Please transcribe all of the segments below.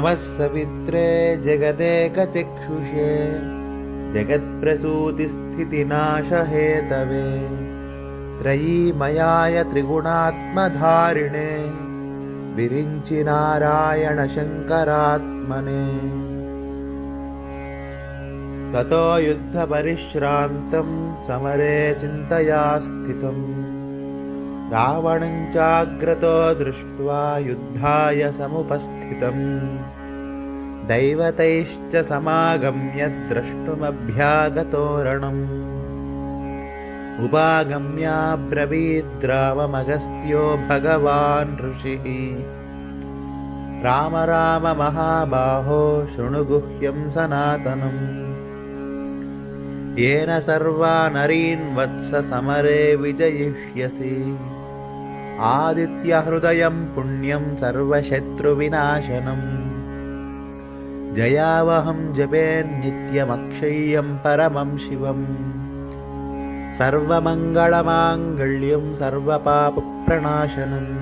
नमः सवित्रे जगदेकचक्षुषे जगत्प्रसूतिस्थितिनाशहेतवे त्रयीमयाय त्रिगुणात्मधारिणे विरिञ्चि नारायणशङ्करात्मने। ततो युद्धपरिश्रान्तं समरे चिन्तया स्थितं रावणं चाग्रतो दृष्ट्वा युद्धाय समुपस्थितम् दैवतैश्च समागम्य द्रष्टुमभ्यागतो रणम् उपागम्याब्रवीद्रावमगस्त्यो भगवान् ऋषिः राम राम महाबाहो शृणु गुह्यं सनातनम् येन सर्वा नरीन् वत्स समरे विजयिष्यसि आदित्यहृदयं पुण्यं सर्वशत्रुविनाशनम् जयावहं जपेन्नित्यमक्षय्यं परमं शिवम् सर्वमङ्गलमाङ्गल्यं सर्वपापप्रणाशनम्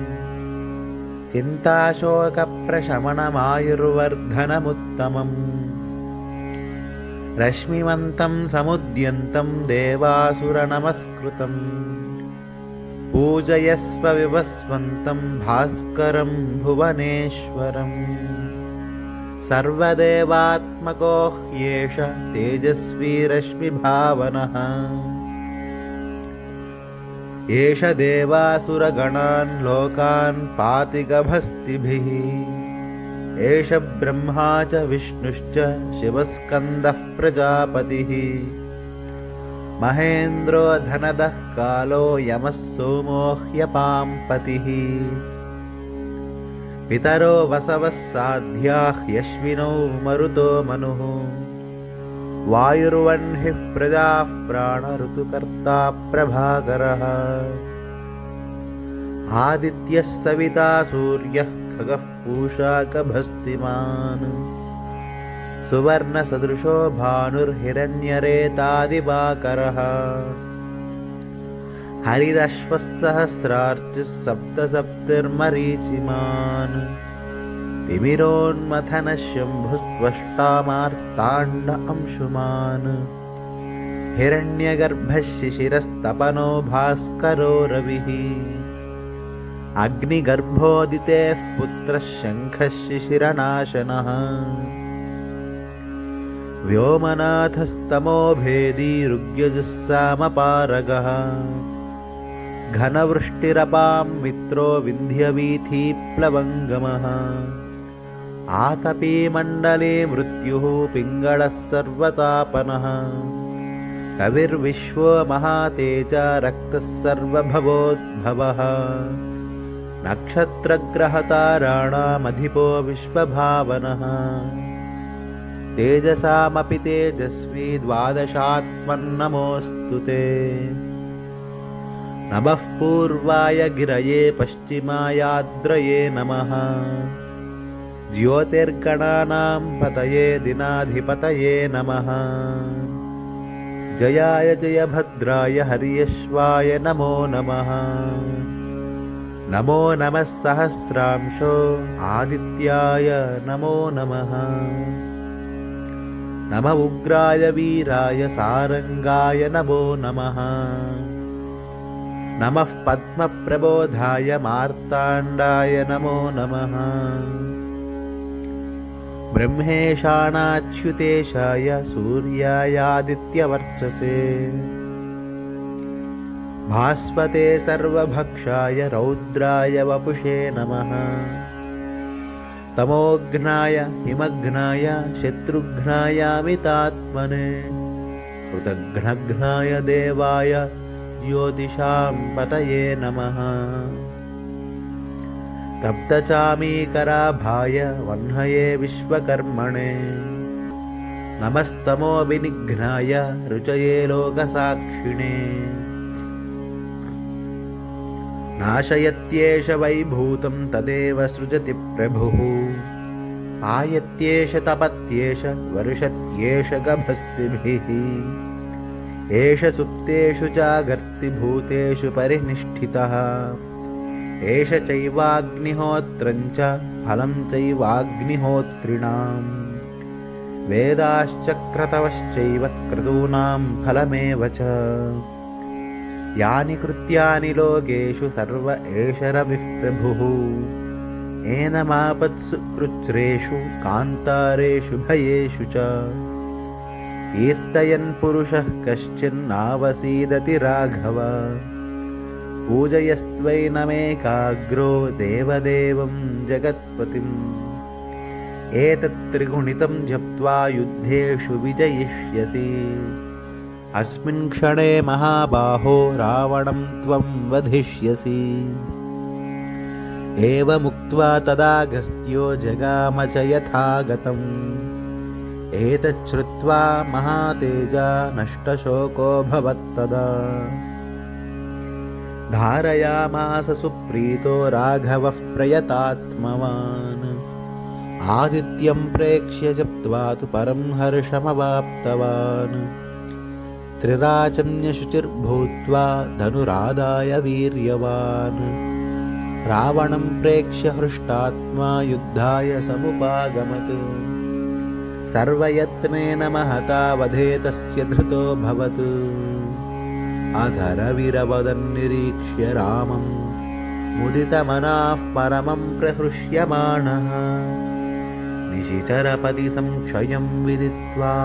चिन्ताशोकप्रशमनमायुर्वर्धनमुत्तमम् रश्मिवन्तं समुद्यन्तं देवासुरनमस्कृतम् पूजयस्व विवस्वन्तं भास्करं भुवनेश्वरम् सर्वदेवात्मको ह्येष तेजस्वी रश्मिभावनः एष देवासुरगणान् लोकान् पाति गभस्तिभिः एष ब्रह्मा च विष्णुश्च शिवस्कन्दः प्रजापतिः महेन्द्रो धनदः कालो यमः सोमो ह्यपाम्पतिः पितरो वसवः साध्याः यश्विनौ मरुतो मनुः वायुर्वह्निः प्रजाः प्राणऋतुकर्ता प्रभाकरः आदित्यः सविता सूर्यः खगः पूषा गभस्तिमान् सुवर्णसदृशो भानुर्हिरण्यरेतादिवाकरः हरिदश्वः सहस्रार्चिः सप्तसप्तिर्मरीचिमान् तिमिरोन्मथनः शम्भुस्त्वष्टामार्ताण्ड अंशुमान् हिरण्यगर्भः शिशिरस्तपनो भास्करो रविः अग्निगर्भोदितेः पुत्रः शङ्खः शिशिरनाशनः व्योमनाथस्तमो भेदी ऋग्यजुस्सामपारगः घनवृष्टिरपां मित्रो विन्ध्यवीथीप्लवङ्गमः आतपीमण्डले मृत्युः पिङ्गळः सर्वतापनः कविर्विश्वो महातेजा रक्तः सर्वभवोद्भवः नक्षत्रग्रहताराणामधिपो विश्वभावनः तेजसामपि तेजस्वी द्वादशात्मन्नमोऽस्तु ते नमः पूर्वाय गिरये पश्चिमायाद्रये नमः ज्योतिर्गणानां पतये दिनाधिपतये नमः जयाय जयभद्राय हर्यश्वाय नमो नमः नमो नमः सहस्रांशो आदित्याय नमो नमः नम उग्राय वीराय सारंगाय नमो नमः नमः पद्मप्रबोधाय मार्ताण्डाय नमो नमः ब्रह्मेशानाच्युतेशाय सूर्यायादित्यवर्चसे भास्वते सर्वभक्षाय रौद्राय वपुषे नमः तमोघ्नाय हिमघ्नाय शत्रुघ्नायामितात्मने कृतघ्नघ्नाय देवाय ज्योतिषां पतये नमः तप्तचामीकराभाय वह्नये विश्वकर्मणे नमस्तमो विनिघ्नाय रुचये लोकसाक्षिणे नाशयत्येष वैभूतं तदेव सृजति प्रभुः आयत्येष तपत्येष वर्षत्येष गभस्तिभिः एष सुप्तेषु जागर्ति भूतेषु परिनिष्ठितः एष चैवाग्निहोत्रञ्च फलं चैवाग्निहोत्रिणाम् वेदाश्च क्रतवश्चैव क्रतूनां फलमेव च यानि कृत्यानि लोकेषु सर्व एष रविः प्रभुः एनमापत्सु कृच्छ्रेषु कान्तारेषु भयेषु च कीर्तयन् पुरुषः कश्चिन्नावसीदति राघव पूजयस्त्वैनमेकाग्रो देवदेवं जगत्पतिम् एतत्त्रिगुणितं जप्त्वा युद्धेषु विजयिष्यसि अस्मिन् क्षणे महाबाहो रावणं त्वं वधिष्यसि एवमुक्त्वा तदागस्त्यो जगाम च यथागतम् एतच्छ्रुत्वा महातेजा नष्टशोको भवत्तदा धारयामास सुप्रीतो राघवः प्रयतात्मवान् आदित्यं प्रेक्ष्य जप्त्वा तु परं हर्षमवाप्तवान् त्रिराचम्यशुचिर्भूत्वा धनुरादाय वीर्यवान् रावणं प्रेक्ष्य हृष्टात्मा युद्धाय समुपागमत् सर्वयत्नेन महता वधे तस्य धृतोऽभवत् अधरविरवदन्निरीक्ष्य रामं मुदितमनाः परमं प्रहृष्यमाणः निशिचरपति संक्षयं विदित्वा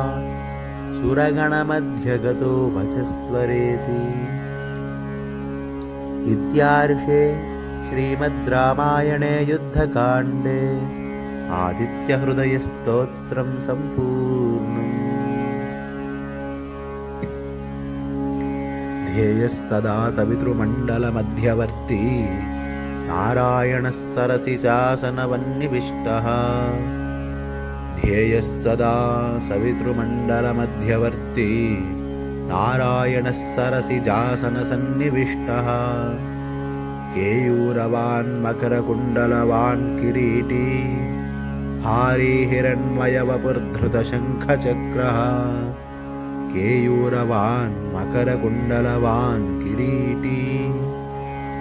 सुरगणमध्यगतो वचस्त्वरेति इत्यार्षे श्रीमद् रामायणे युद्धकाण्डे आदित्यहृदयस्तोत्रं सम्पूर्णम्। ध्येयः सदा सवितृमण्डलमध्यवर्ती नारायणः सरसि शासनवन्निविष्टः ध्येयः सदा सवितृमण्डलमध्यवर्ती नारायणः सरसि शासनसन्निविष्टः केयूरवान् मकरकुण्डलवान् किरीटी हारी हिरण्मयवपुर्धृतशङ्खचक्रः केयूरवान् मकरकुण्डलवान् किरीटी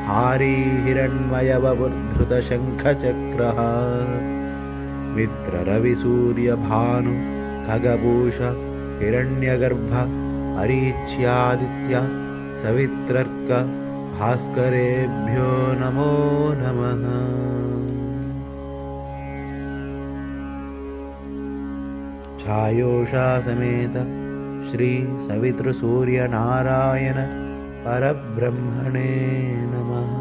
हारी हिरण्मयवपुर्धृतशङ्खचक्रः मित्ररविसूर्यभानु खगभूष हिरण्यगर्भ मरीच्यादित्य सवित्रर्क भास्करेभ्यो नमो नमः। छायोषा समेत श्री सवितृसूर्यनारायण परब्रह्मणे नमः।